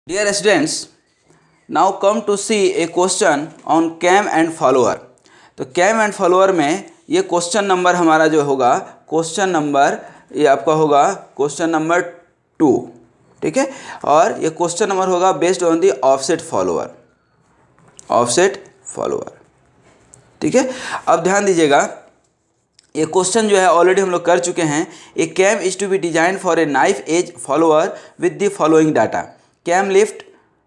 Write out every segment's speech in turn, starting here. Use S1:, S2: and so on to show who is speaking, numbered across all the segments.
S1: Dear students, now come to see a question on cam and follower. तो cam and follower में ये question number हमारा जो होगा क्वेश्चन नंबर ये आपका होगा क्वेश्चन नंबर 2, ठीक है। और ये क्वेश्चन नंबर होगा based on the offset follower, ठीक है। अब ध्यान दीजिएगा, ये क्वेश्चन जो है ऑलरेडी हम लोग कर चुके हैं। A cam is to be design for a knife edge follower with the following data. Cam lift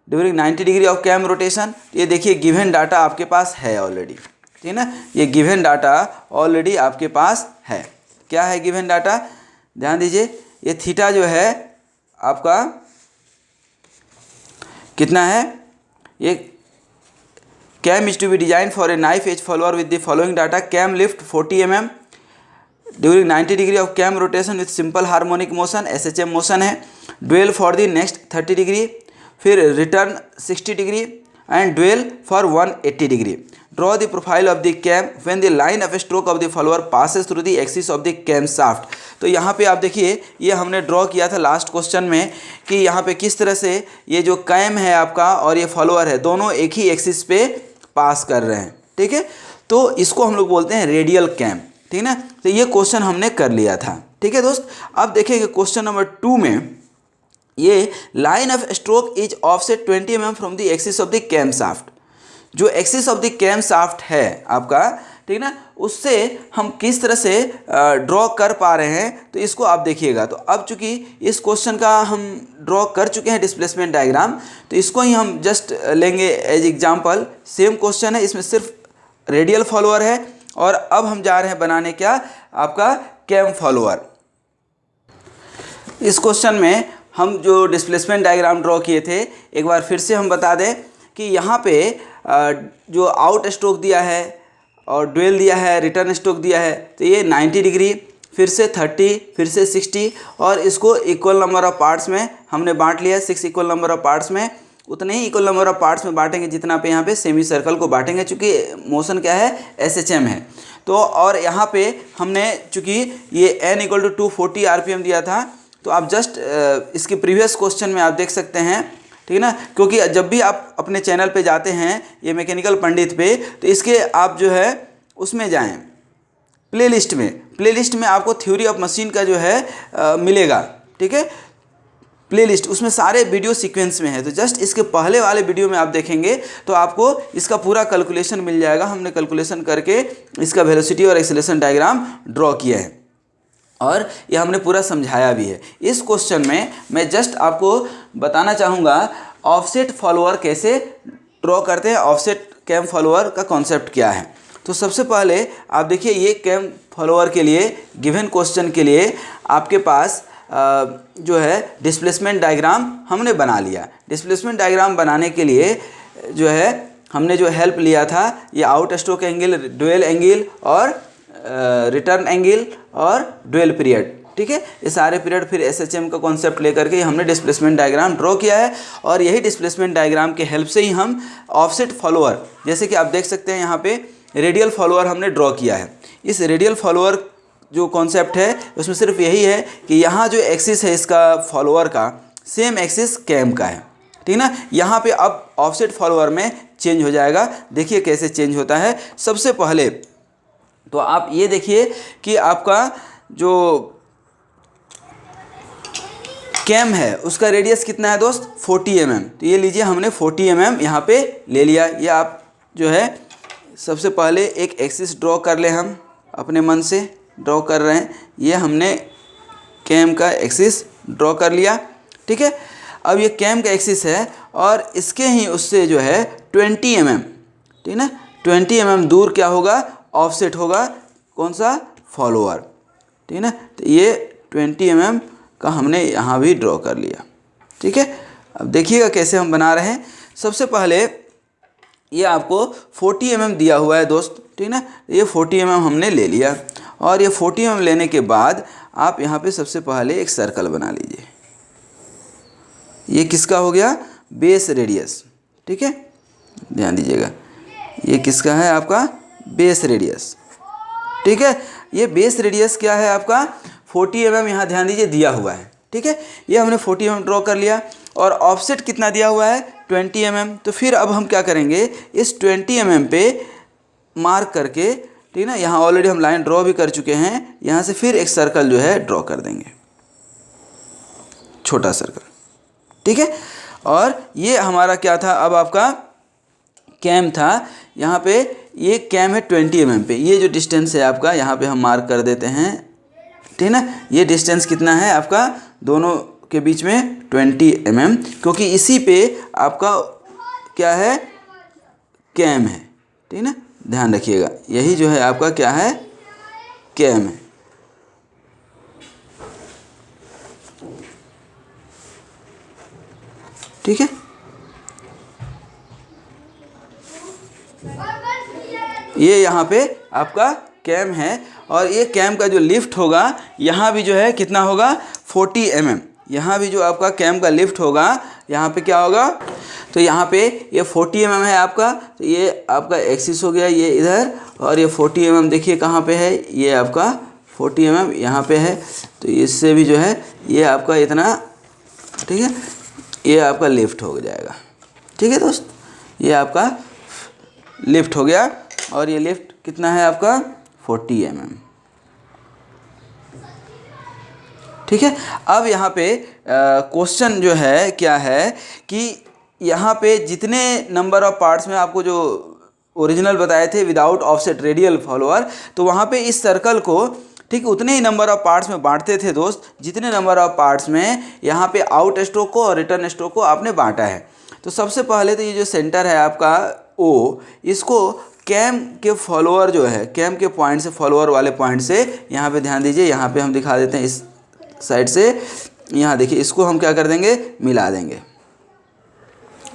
S1: during 90 degree of cam rotation. ये देखिए गिवन डाटा आपके पास है ऑलरेडी, ठीक है ना। ये गिवन डाटा ऑलरेडी आपके पास है। क्या है गिवन डाटा? ध्यान दीजिए, ये थीटा जो है आपका कितना है। ये cam is to be design for a knife edge follower with the following data. Cam lift 40 mm during 90 degree of cam rotation with simple harmonic motion, SHM motion है। Dwell for the next 30 degree, फिर return 60 degree and dwell for 180 degree. Draw the profile of the cam when the line of stroke of the follower passes through the axis of the cam shaft. तो यहाँ पे आप देखिए, ये हमने draw किया था लास्ट क्वेश्चन में कि यहाँ पे किस तरह से ये जो कैम है आपका और ये फॉलोअर है दोनों एक ही एक्सिस पे पास कर रहे हैं, ठीक है। तो इसको हम लोग बोलते हैं रेडियल कैम, ठीक है ना। तो ये क्वेश्चन हमने कर लिया था, ठीक है दोस्त। अब देखेंगे क्वेश्चन नंबर 2 में ये line of stroke is offset 20 mm from the axis of the cam shaft. जो axis of the cam shaft है आपका, ठीक ना, उससे हम किस तरह से ड्रॉ कर पा रहे हैं, तो इसको आप देखिएगा। तो अब चूंकि इस क्वेश्चन का हम ड्रॉ कर चुके हैं डिस्प्लेसमेंट डायग्राम, तो इसको ही हम जस्ट लेंगे एज एग्जाम्पल। सेम क्वेश्चन है, इसमें सिर्फ रेडियल फॉलोअर है और अब हम जा रहे हैं बनाने क्या आपका कैम फॉलोअर। इस क्वेश्चन में हम जो डिस्प्लेसमेंट डायग्राम ड्रॉ किए थे, एक बार फिर से हम बता दें कि यहाँ पे जो आउट स्ट्रोक दिया है और ड्वेल दिया है, रिटर्न स्ट्रोक दिया है, तो ये 90 डिग्री, फिर से 30, फिर से 60 और इसको इक्वल नंबर ऑफ पार्ट्स में हमने बांट लिया। 6 इक्वल नंबर ऑफ पार्ट्स में, उतने ही इक्वल नंबर ऑफ पार्ट्स में बांटेंगे जितना पे यहाँ पे सेमी सर्कल को बांटेंगे, चूँकि मोशन क्या है SHM है। तो और यहाँ पे हमने चूँकि ये n = 240 RPM दिया था, तो आप जस्ट इसके प्रीवियस क्वेश्चन में आप देख सकते हैं, ठीक है ना। क्योंकि जब भी आप अपने चैनल पे जाते हैं ये मैकेनिकल पंडित पे, तो इसके आप जो है उसमें जाएं प्लेलिस्ट में आपको थ्योरी ऑफ मशीन का जो है मिलेगा, ठीक है। प्लेलिस्ट उसमें सारे वीडियो सीक्वेंस में है, तो जस्ट इसके पहले वाले वीडियो में आप देखेंगे तो आपको इसका पूरा कैलकुलेशन मिल जाएगा। हमने कैलकुलेशन करके इसका वेलोसिटी और एक्सेलरेशन डायग्राम ड्रॉ किया है और ये हमने पूरा समझाया भी है। इस क्वेश्चन में मैं जस्ट आपको बताना चाहूँगा ऑफसेट फॉलोअर कैसे ड्रॉ करते हैं, ऑफसेट कैम फॉलोअर का कॉन्सेप्ट क्या है। तो सबसे पहले आप देखिए, ये कैम फॉलोअर के लिए गिवन क्वेश्चन के लिए आपके पास जो है डिस्प्लेसमेंट डायग्राम हमने बना लिया। डिस्प्लेसमेंट डायग्राम बनाने के लिए जो है हमने जो हेल्प लिया था, ये out stroke angle, dwell angle और रिटर्न एंगल और ड्वेल पीरियड, ठीक है। ये सारे पीरियड फिर SHM का कॉन्सेप्ट लेकर के हमने डिस्प्लेसमेंट डायग्राम ड्रॉ किया है और यही डिस्प्लेसमेंट डायग्राम के हेल्प से ही हम ऑफसेट फॉलोअर, जैसे कि आप देख सकते हैं यहाँ पे रेडियल फॉलोअर हमने ड्रॉ किया है। इस रेडियल फॉलोअर जो कॉन्सेप्ट है उसमें सिर्फ यही है कि यहाँ जो एक्सिस है इसका फॉलोअर का सेम एक्सिस कैम का है, ठीक ना। यहाँ पे अब ऑफसेट फॉलोअर में चेंज हो जाएगा। देखिए कैसे चेंज होता है। सबसे पहले तो आप ये देखिए कि आपका जो कैम है उसका रेडियस कितना है दोस्त, 40 mm। तो ये लीजिए, हमने 40 mm यहाँ पे ले लिया। ये आप जो है सबसे पहले एक एक्सिस ड्रॉ कर ले, हम अपने मन से ड्रॉ कर रहे हैं। ये हमने कैम का एक्सिस ड्रॉ कर लिया, ठीक है। अब ये कैम का एक्सिस है और इसके ही उससे जो है 20 mm, ठीक ना, 20 mm दूर क्या होगा, ऑफसेट होगा, कौन सा, फॉलोअर, ठीक है ना। तो ये 20 mm का हमने यहाँ भी ड्रॉ कर लिया, ठीक है। अब देखिएगा कैसे हम बना रहे हैं। सबसे पहले ये आपको 40 mm दिया हुआ है दोस्त, ठीक ना। ये 40 mm हमने ले लिया और ये 40 mm लेने के बाद आप यहाँ पे सबसे पहले एक सर्कल बना लीजिए। ये किसका हो गया, बेस रेडियस, ठीक है। ध्यान दीजिएगा, ये किसका है, आपका बेस रेडियस, ठीक है। ये बेस रेडियस क्या है आपका 40 mm, यहाँ ध्यान दीजिए दिया हुआ है, ठीक है, ये हमने 40 mm ड्रॉ कर लिया और ऑफसेट कितना दिया हुआ है 20 mm। तो फिर अब हम क्या करेंगे, इस 20 mm पे मार्क करके, ठीक है ना, यहाँ ऑलरेडी हम लाइन ड्रॉ भी कर चुके हैं, यहाँ से फिर एक सर्कल जो है ड्रॉ कर देंगे, छोटा सर्कल, ठीक है। और ये हमारा क्या था, अब आपका कैम था, यहाँ पे ये कैम है 20 mm पे, ये जो डिस्टेंस है आपका यहाँ पे हम मार्क कर देते हैं, ठीक है ना। ये डिस्टेंस कितना है आपका दोनों के बीच में 20 mm, क्योंकि इसी पे आपका क्या है कैम है, ठीक है ना, ध्यान रखिएगा, यही जो है आपका क्या है कैम है। ठीक है, ये यहाँ पे आपका कैम है और ये कैम का जो लिफ्ट होगा यहाँ भी जो है कितना होगा 40 mm। यहाँ भी जो आपका कैम का लिफ्ट होगा यहाँ पे क्या होगा, तो यहाँ पे ये 40 mm है आपका, तो ये आपका एक्सिस हो गया ये इधर, और ये 40 mm देखिए कहाँ पे है, ये आपका 40 mm यहाँ पे है, तो इससे भी जो है ये आपका इतना, ठीक है, ये आपका लिफ्ट हो जाएगा। ठीक है दोस्त, ये आपका लिफ्ट हो गया और ये लिफ्ट कितना है आपका 40 mm। ठीक है, अब यहाँ पे क्वेश्चन जो है क्या है कि यहाँ पे जितने नंबर ऑफ पार्ट्स में आपको जो ओरिजिनल बताए थे विदाउट ऑफसेट रेडियल फॉलोअर, तो वहाँ पे इस सर्कल को ठीक उतने ही नंबर ऑफ पार्ट्स में बांटते थे दोस्त, जितने नंबर ऑफ पार्ट्स में यहाँ पे आउट स्ट्रोक को और रिटर्न स्ट्रोक को आपने बांटा है। तो सबसे पहले तो ये जो सेंटर है आपका ओ, इसको कैम के फॉलोअर जो है, कैम के पॉइंट से, फॉलोअर वाले पॉइंट से, यहाँ पे ध्यान दीजिए, यहाँ पे हम दिखा देते हैं इस साइड से, यहाँ देखिए, इसको हम क्या कर देंगे मिला देंगे,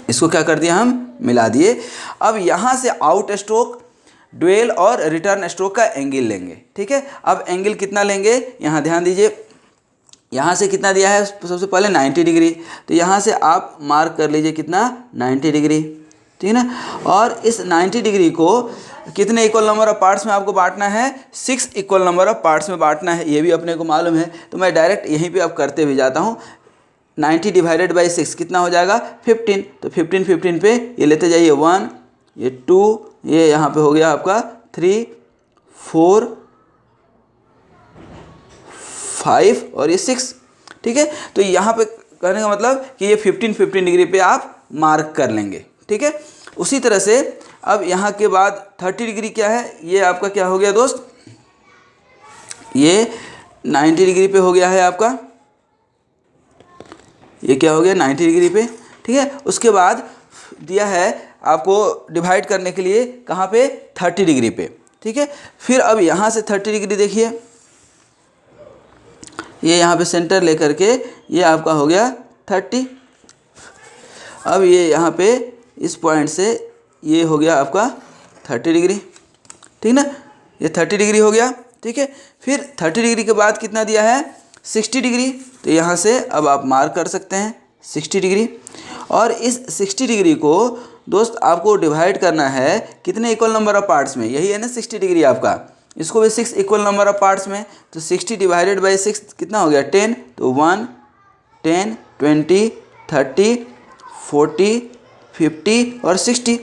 S1: इसको क्या कर दिया हम मिला दिए। अब यहाँ से आउट स्ट्रोक, ड्यूल और रिटर्न स्ट्रोक का एंगल लेंगे। ठीक है, अब एंगल कितना लेंगे, यहाँ ध्यान दीजिए, यहाँ से कितना दिया है सबसे पहले 90 डिग्री, तो यहाँ से आप मार्क कर लीजिए कितना 90 डिग्री, ठीक है ना। और इस 90 डिग्री को कितने इक्वल नंबर ऑफ पार्ट्स में आपको बांटना है, 6 इक्वल नंबर ऑफ पार्ट्स में बांटना है, ये भी अपने को मालूम है, तो मैं डायरेक्ट यहीं पे अब करते भी जाता हूँ। 90 डिवाइडेड बाई 6 कितना हो जाएगा 15, तो 15 पे ये लेते जाइए 1, ये 2, ये यहाँ पे हो गया आपका 3, 4, 5 और ये 6। ठीक है, तो यहाँ पे कहने का मतलब कि ये 15 डिग्री पे आप मार्क कर लेंगे। ठीक है, उसी तरह से अब यहाँ के बाद 30 डिग्री क्या है, ये आपका क्या हो गया दोस्त, ये 90 डिग्री पे हो गया है आपका, ये क्या हो गया 90 डिग्री पे। ठीक है, उसके बाद दिया है आपको डिवाइड करने के लिए कहाँ पे 30 डिग्री पे। ठीक है, फिर अब यहाँ से 30 डिग्री देखिए, ये यहाँ पे सेंटर लेकर के ये आपका हो गया 30। अब ये यहाँ पे इस पॉइंट से ये हो गया आपका 30 डिग्री, ठीक ना, ये 30 डिग्री हो गया। ठीक है, फिर 30 डिग्री के बाद कितना दिया है 60 डिग्री, तो यहाँ से अब आप मार्क कर सकते हैं 60 डिग्री। और इस 60 डिग्री को दोस्त आपको डिवाइड करना है कितने इक्वल नंबर ऑफ पार्ट्स में, यही है ना 60 डिग्री आपका, इसको भी 6 इक्वल नंबर ऑफ पार्ट्स में, तो 60 डिवाइडेड बाई 6 कितना हो गया 10, तो 1, 10, 20, 30, 40, 50 और 60।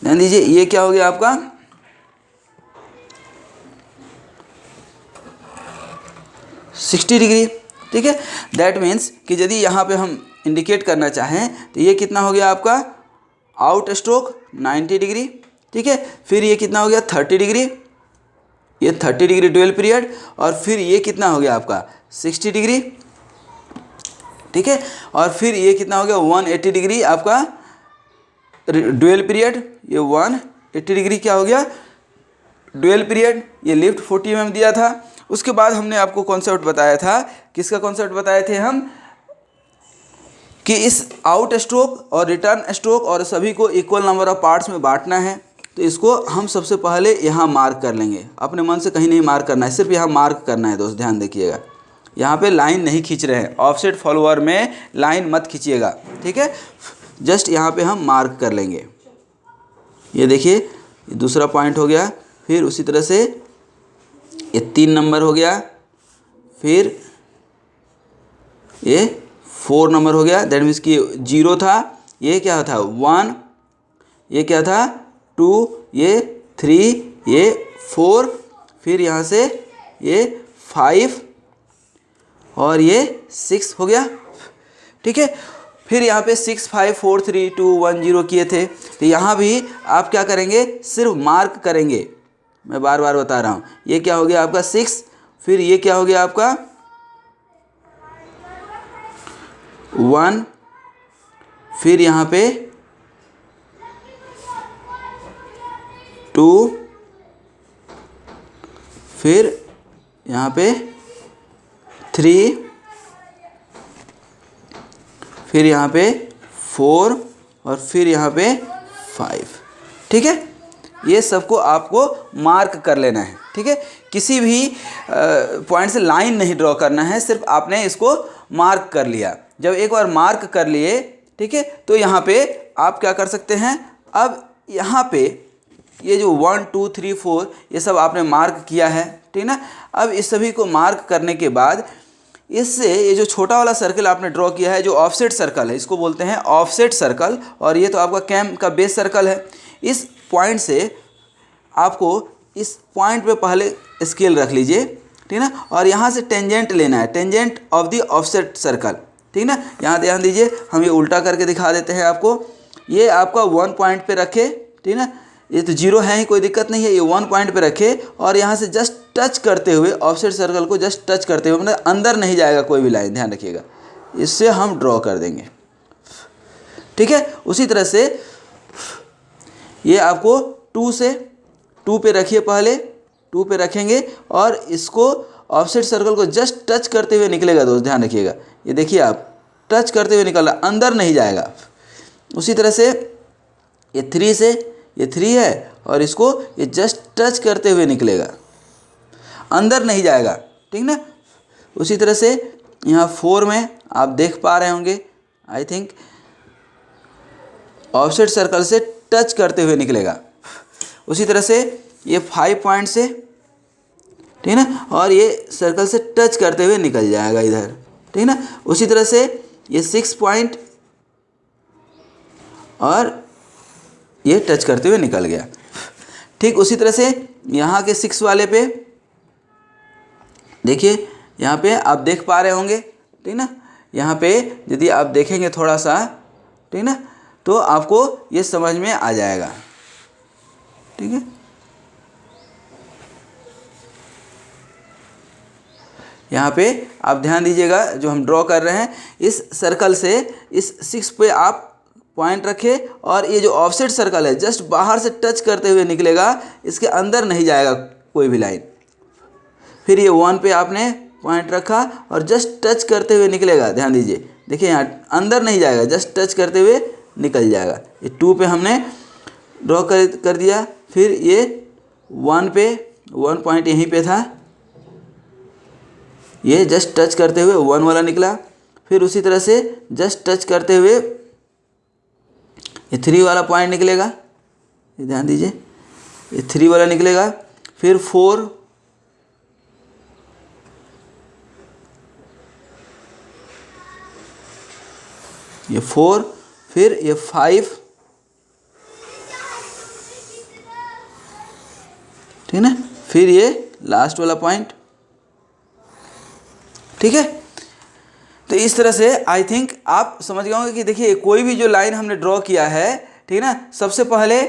S1: ध्यान दीजिए, ये क्या हो गया आपका 60 डिग्री। ठीक है, दैट मीन्स कि यदि यहाँ पे हम इंडिकेट करना चाहें तो ये कितना हो गया आपका आउट स्ट्रोक 90 डिग्री। ठीक है, फिर ये कितना हो गया 30 डिग्री, ये 30 डिग्री ड्यूल पीरियड, और फिर ये कितना हो गया आपका 60 डिग्री। ठीक है, और फिर ये कितना हो गया 180 डिग्री आपका ड्यूल पीरियड, ये 180 डिग्री क्या हो गया ड्यूल पीरियड। ये लिफ्ट 40 mm दिया था। उसके बाद हमने आपको कॉन्सेप्ट बताया था, किसका कॉन्सेप्ट बताए थे हम, कि इस आउट स्ट्रोक और रिटर्न स्ट्रोक और सभी को इक्वल नंबर ऑफ पार्ट्स में बांटना है। तो इसको हम सबसे पहले यहाँ मार्क कर लेंगे, अपने मन से कहीं नहीं मार्क करना है, सिर्फ यहाँ मार्क करना है दोस्त, ध्यान देखिएगा, यहाँ पे लाइन नहीं खींच रहे हैं, ऑफसेट फॉलोअर में लाइन मत खींचिएगा। ठीक है, जस्ट यहाँ पे हम मार्क कर लेंगे। ये देखिए, ये दूसरा पॉइंट हो गया, फिर उसी तरह से ये 3 नंबर हो गया, फिर ये 4 नंबर हो गया, दैट मीन्स कि 0 था, ये क्या था 1, ये क्या था 2, ये 3, ये 4, फिर यहाँ से ये 5 और ये 6 हो गया। ठीक है, फिर यहाँ पे 6 5 4 3 2 1 0 किए थे, तो यहाँ भी आप क्या करेंगे, सिर्फ मार्क करेंगे। मैं बार बार बता रहा हूँ, ये क्या हो गया आपका 6, फिर ये क्या हो गया आपका 1, फिर यहाँ पे 2, फिर यहाँ पे 3, फिर यहाँ पे 4 और फिर यहाँ पे 5। ठीक है, ये सबको आपको मार्क कर लेना है। ठीक है, किसी भी पॉइंट से लाइन नहीं ड्रॉ करना है, सिर्फ आपने इसको मार्क कर लिया। जब एक बार मार्क कर लिए, ठीक है, तो यहाँ पे आप क्या कर सकते हैं, अब यहाँ पे ये जो 1 2 3 4 ये सब आपने मार्क किया है, ठीक ना। अब इस सभी को मार्क करने के बाद इससे ये जो छोटा वाला सर्कल आपने ड्रॉ किया है, जो ऑफसेट सर्कल है, इसको बोलते हैं ऑफसेट सर्कल, और ये तो आपका कैम का बेस सर्कल है। इस पॉइंट से आपको इस पॉइंट पे पहले स्केल रख लीजिए, ठीक ना, और यहाँ से टेंजेंट लेना है, tangent of the offset circle. ठीक ना, यहाँ ध्यान दीजिए, हम ये उल्टा करके दिखा देते हैं आपको। ये आपका 1 पॉइंट पे रखे, ठीक ना, ये तो 0 है ही, कोई दिक्कत नहीं है, ये 1 पॉइंट पे रखे और यहाँ से जस्ट टच करते हुए ऑफसेट सर्कल को जस्ट टच करते हुए, मतलब अंदर नहीं जाएगा कोई भी लाइन, ध्यान रखिएगा, इससे हम ड्रॉ कर देंगे। ठीक है, उसी तरह से ये आपको 2 पे रखिए, पहले 2 पे रखेंगे और इसको ऑफसेट सर्कल को जस्ट टच करते हुए निकलेगा दोस्त, ध्यान रखिएगा, ये देखिए आप टच करते हुए निकल रहा, अंदर नहीं जाएगा। उसी तरह से ये 3 से, ये 3 है और इसको ये जस्ट टच करते हुए निकलेगा, अंदर नहीं जाएगा। ठीक ना, उसी तरह से यहाँ 4 में आप देख पा रहे होंगे, आई थिंक ऑफसेट सर्कल से टच करते हुए निकलेगा। उसी तरह से ये 5 पॉइंट से, ठीक ना, और ये सर्कल से टच करते हुए निकल जाएगा इधर। ठीक ना, उसी तरह से ये 6 पॉइंट और ये टच करते हुए निकल गया। ठीक उसी तरह से यहाँ के 6 वाले पे देखिए, यहाँ पे आप देख पा रहे होंगे, ठीक ना, यहाँ पे यदि आप देखेंगे थोड़ा सा, ठीक ना, तो आपको ये समझ में आ जाएगा। ठीक है, यहाँ पे आप ध्यान दीजिएगा, जो हम ड्रॉ कर रहे हैं इस सर्कल से इस 6 पे आप पॉइंट रखें और ये जो ऑफसेट सर्कल है जस्ट बाहर से टच करते हुए निकलेगा, इसके अंदर नहीं जाएगा कोई भी लाइन। फिर ये 1 पे आपने पॉइंट रखा और जस्ट टच करते हुए निकलेगा, ध्यान दीजिए, देखिए यहाँ अंदर नहीं जाएगा, जस्ट टच करते हुए निकल जाएगा। ये 2 पे हमने ड्रॉ कर दिया, फिर ये 1 पे 1 पॉइंट यहीं पे था, ये जस्ट टच करते हुए 1 वाला निकला। फिर उसी तरह से जस्ट टच करते हुए ये 3 वाला पॉइंट निकलेगा, ये ध्यान दीजिए, ये 3 वाला निकलेगा। फिर 4, ये 4, फिर ये 5, ठीक है, फिर ये लास्ट वाला पॉइंट। ठीक है, तो इस तरह से आई थिंक आप समझ गए होंगे कि देखिए कोई भी जो लाइन हमने ड्रॉ किया है, ठीक है ना, सबसे पहले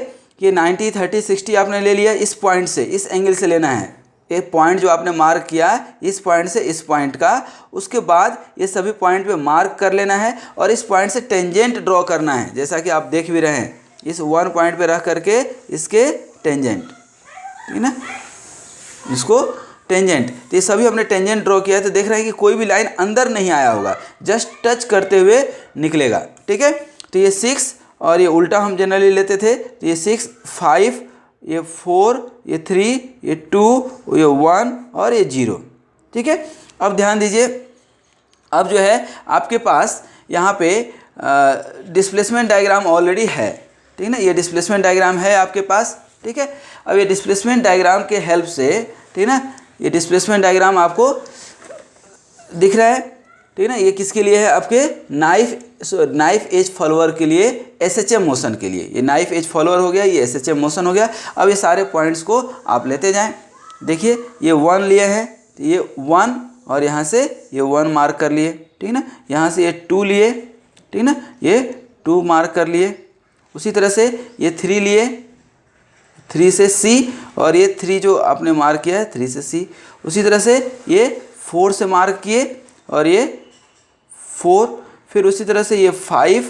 S1: ये 90 30 60 आपने ले लिया, इस पॉइंट से, इस एंगल से लेना है, ये पॉइंट जो आपने मार्क किया इस पॉइंट से इस पॉइंट का, उसके बाद ये सभी पॉइंट पे मार्क कर लेना है और इस पॉइंट से टेंजेंट ड्रॉ करना है, जैसा कि आप देख भी रहे हैं, इस 1 पॉइंट पे रख करके इसके टेंजेंट, ठीक है ना, इसको टेंजेंट, तो ये सभी हमने टेंजेंट ड्रॉ किया है। तो देख रहे हैं कि कोई भी लाइन अंदर नहीं आया होगा, जस्ट टच करते हुए निकलेगा। ठीक है, तो ये 6 और ये उल्टा हम जनरली लेते थे, तो ये 6 5, ये 4, ये 3, ये 2, ये 1 और ये 0। ठीक है, अब ध्यान दीजिए, अब जो है आपके पास यहाँ पे डिस्प्लेसमेंट डायग्राम ऑलरेडी है, ठीक है ना, ये डिस्प्लेसमेंट डायग्राम है आपके पास। ठीक है, अब ये डिस्प्लेसमेंट डायग्राम के हेल्प से, ठीक है ना, ये डिस्प्लेसमेंट डायग्राम आपको दिख रहा है, ठीक है ना। ये किसके लिए है, आपके नाइफ एज फॉलोअर के लिए, एसएचएम मोशन के लिए। ये नाइफ एज फॉलोअर हो गया, ये एसएचएम मोशन हो गया। अब ये सारे पॉइंट्स को आप लेते जाएं। देखिए ये 1 लिए हैं, तो ये 1 और यहाँ से ये 1 मार्क कर लिए, ठीक ना। यहाँ से ये 2 लिए, ठीक ना, ये 2 मार्क कर लिए। उसी तरह से ये 3 लिए, 3 से C, और ये 3 जो आपने मार्क किया है 3 से C। उसी तरह से ये 4 से मार्क किए और ये 4, फिर उसी तरह से ये 5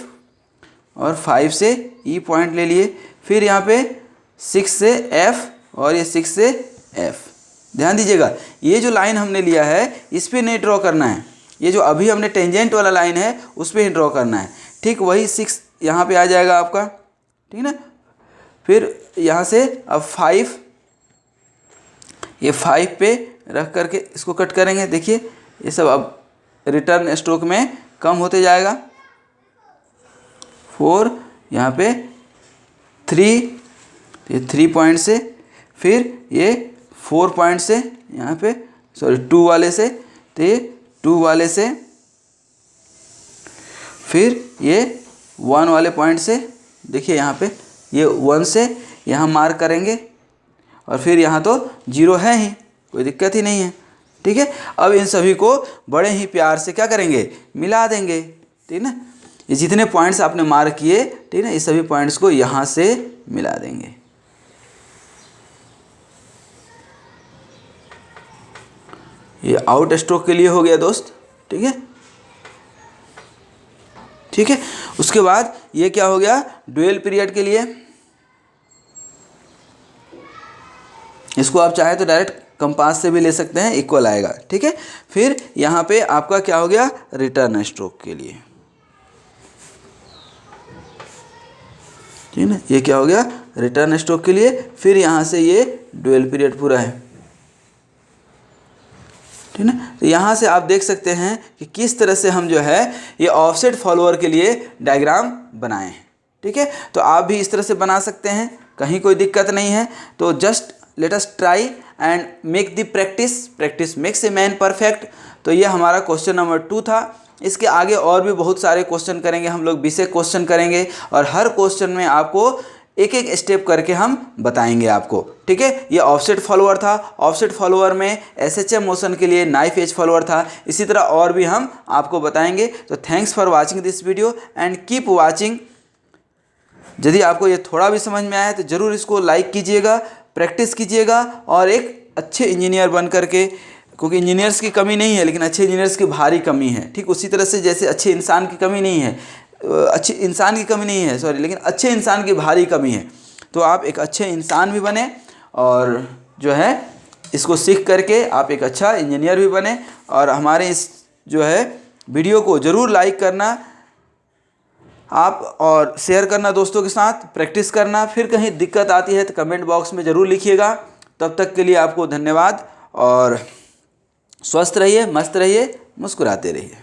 S1: और 5 से E पॉइंट ले लिए। फिर यहाँ पे 6 से F और ये 6 से F। ध्यान दीजिएगा, ये जो लाइन हमने लिया है इस पे नहीं ड्रॉ करना है, ये जो अभी हमने टेंजेंट वाला लाइन है उस पे ही ड्रॉ करना है। ठीक वही 6 यहाँ पे आ जाएगा आपका, ठीक ना। फिर यहाँ से अब 5, ये 5 पे रख करके इसको कट करेंगे। देखिए ये सब अब रिटर्न स्ट्रोक में कम होते जाएगा। 4 यहाँ पे 3, ये 3 पॉइंट से, फिर ये 4 पॉइंट से यहाँ पे, सॉरी 2 वाले से, तो ये 2 वाले से, फिर ये 1 वाले पॉइंट से। देखिए यहाँ पे ये 1 से यहाँ मार्क करेंगे, और फिर यहाँ तो 0 है ही, कोई दिक्कत ही नहीं है, ठीक है। अब इन सभी को बड़े ही प्यार से क्या करेंगे, मिला देंगे, ठीक ना। ये जितने पॉइंट्स आपने मार्क किए, ठीक ना, ये सभी पॉइंट्स को यहाँ से मिला देंगे। ये आउट स्ट्रोक के लिए हो गया दोस्त, ठीक है, ठीक है। उसके बाद ये क्या हो गया, ड्यूअल पीरियड के लिए। इसको आप चाहे तो डायरेक्ट कंपास से भी ले सकते हैं, इक्वल आएगा, ठीक है। फिर यहाँ पे आपका क्या हो गया, रिटर्न स्ट्रोक के लिए, ठीक है ना। ये क्या हो गया, रिटर्न स्ट्रोक के लिए। फिर यहाँ से ये ड्यूअल पीरियड पूरा है, ठीक है ना। तो यहाँ से आप देख सकते हैं कि किस तरह से हम जो है ये ऑफसेट फॉलोअर के लिए डायग्राम बनाए हैं, ठीक है। तो आप भी इस तरह से बना सकते हैं, कहीं कोई दिक्कत नहीं है। तो just let us try and make the practice makes a man perfect. तो ये हमारा क्वेश्चन नंबर 2 था। इसके आगे और भी बहुत सारे क्वेश्चन करेंगे हम लोग, 20 क्वेश्चन करेंगे, और हर क्वेश्चन में आपको एक एक स्टेप करके हम बताएंगे आपको, ठीक है। ये ऑफसेट फॉलोअर था, ऑफसेट फॉलोअर में एसएचएम मोशन के लिए नाइफ एज फॉलोअर था। इसी तरह और भी हम आपको बताएंगे। तो thanks for watching this video and keep watching. यदि आपको ये थोड़ा भी समझ में आया तो ज़रूर इसको लाइक कीजिएगा, प्रैक्टिस कीजिएगा, और एक अच्छे इंजीनियर बन करके, क्योंकि इंजीनियर्स की कमी नहीं है लेकिन अच्छे इंजीनियर्स की भारी कमी है। ठीक उसी तरह से जैसे अच्छे इंसान की कमी नहीं है, अच्छे इंसान की कमी नहीं है, सॉरी, लेकिन अच्छे इंसान की भारी कमी है। तो आप एक अच्छे इंसान भी बने, और जो है इसको सीख करके आप एक अच्छा इंजीनियर भी बने। और हमारे इस जो है वीडियो को ज़रूर लाइक करना आप, और शेयर करना दोस्तों के साथ, प्रैक्टिस करना। फिर कहीं दिक्कत आती है तो कमेंट बॉक्स में ज़रूर लिखिएगा। तब तक के लिए आपको धन्यवाद, और स्वस्थ रहिए, मस्त रहिए, मुस्कुराते रहिए।